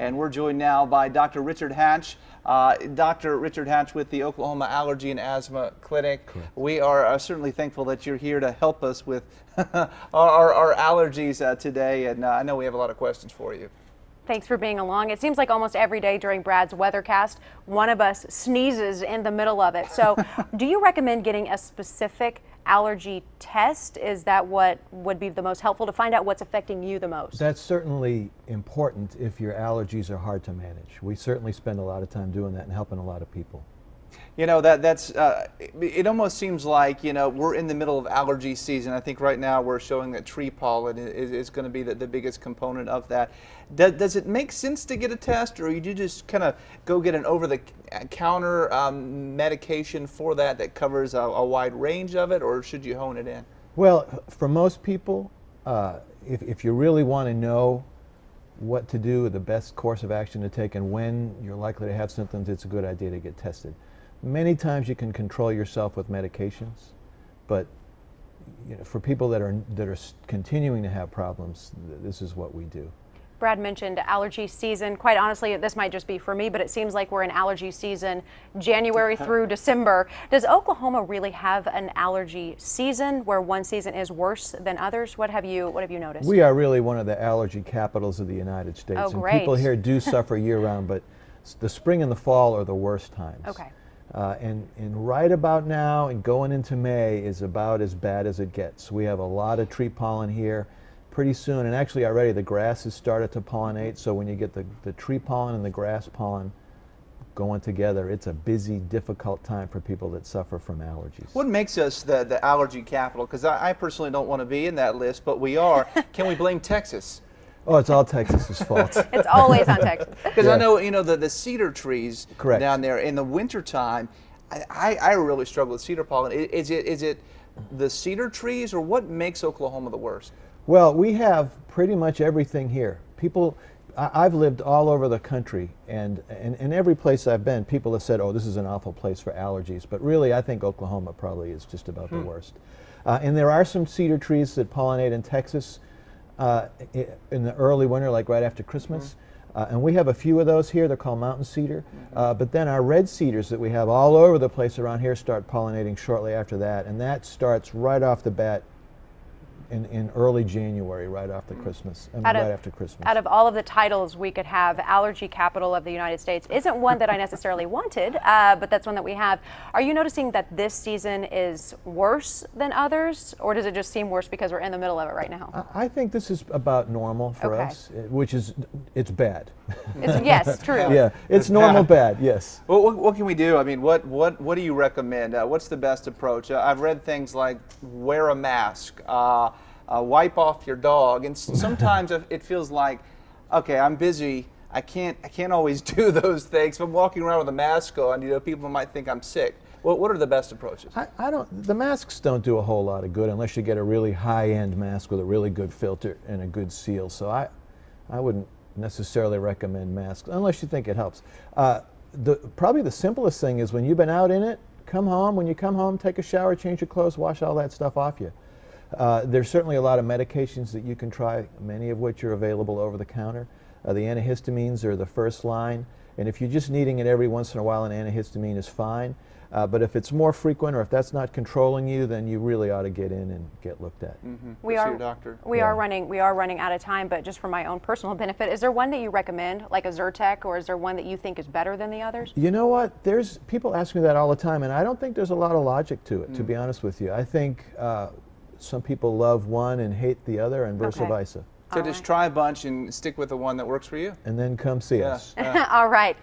And we're joined now by Dr. Richard Hatch. Dr. Richard Hatch with the Oklahoma Allergy and Asthma Clinic. Correct. We are certainly thankful that you're here to help us with our allergies today, and I know we have a lot of questions for you. Thanks for being along. It seems like almost every day during Brad's weathercast, one of us sneezes in the middle of it. So do you recommend getting a specific allergy test? Is that what would be the most helpful to find out what's affecting you the most? That's certainly important if your allergies are hard to manage. We certainly spend a lot of time doing that and helping a lot of people. You know, it almost seems like, you know, we're in the middle of allergy season. I think right now we're showing that tree pollen is going to be the biggest component of that. Does it make sense to get a test, or you just kind of go get an over-the-counter medication for that covers a wide range of it, or should you hone it in? Well, for most people, if you really want to know what to do, the best course of action to take, and when you're likely to have symptoms, it's a good idea to get tested. Many times you can control yourself with medications, but you know, for people that are continuing to have problems, this is what we do. Brad mentioned allergy season. Quite honestly, this might just be for me, but it seems like we're in allergy season January through December. Does Oklahoma really have an allergy season where one season is worse than others? What have you noticed? We are really one of the allergy capitals of the United States. Oh, and great. people here do suffer year-round, but the spring and the fall are the worst times. Okay. And right about now and going into May is about as bad as it gets. We have a lot of tree pollen here pretty soon, and actually already the grass has started to pollinate, so when you get the tree pollen and the grass pollen going together, it's a busy, difficult time for people that suffer from allergies. What makes us the allergy capital? Because I personally don't want to be in that list, but we are. Can we blame Texas? Oh, it's all Texas's fault. It's always on Texas. Because Yeah. I know, you know, the cedar trees Correct. down there in the wintertime, I really struggle with cedar pollen. Is it the cedar trees, or what makes Oklahoma the worst? Well, we have pretty much everything here. I've lived all over the country, and every place I've been, people have said, oh, this is an awful place for allergies. But really, I think Oklahoma probably is just about the worst. And there are some cedar trees that pollinate in Texas in the early winter, like right after Christmas. And we have a few of those here. They're called mountain cedar. But then our red cedars that we have all over the place around here start pollinating shortly after that. And that starts right off the bat in early January, right after Christmas. Right after Christmas. Out of all of the titles we could have, Allergy Capital of the United States isn't one that I necessarily wanted, but that's one that we have. Are you noticing that this season is worse than others, or does it just seem worse because we're in the middle of it right now? I think this is about normal for Okay. us, which is, it's bad. Yes, true. Yeah, it's normal bad, yes. Well, what can we do? I mean, what do you recommend? What's the best approach? I've read things like wear a mask, wipe off your dog, and sometimes it feels like, okay, I'm busy. I can't always do those things. If I'm walking around with a mask on, you know, people might think I'm sick. What are the best approaches? The masks don't do a whole lot of good unless you get a really high-end mask with a really good filter and a good seal. So I wouldn't necessarily recommend masks unless you think it helps. Probably the simplest thing is when you've been out in it, come home. When you come home, take a shower, change your clothes, wash all that stuff off you. There's certainly a lot of medications that you can try, many of which are available over the counter. The antihistamines are the first line, and if you're just needing it every once in a while, an antihistamine is fine. But if it's more frequent, or if that's not controlling you, then you really ought to get in and get looked at. We See are your doctor. we are running out of time, but just for my own personal benefit, is there one that you recommend, like a Zyrtec, or is there one that you think is better than the others? You know what? People ask me that all the time, and I don't think there's a lot of logic to it, to be honest with you. I think some people love one and hate the other, and versa Okay. versa. So just try a bunch and stick with the one that works for you. And then come see us. All right.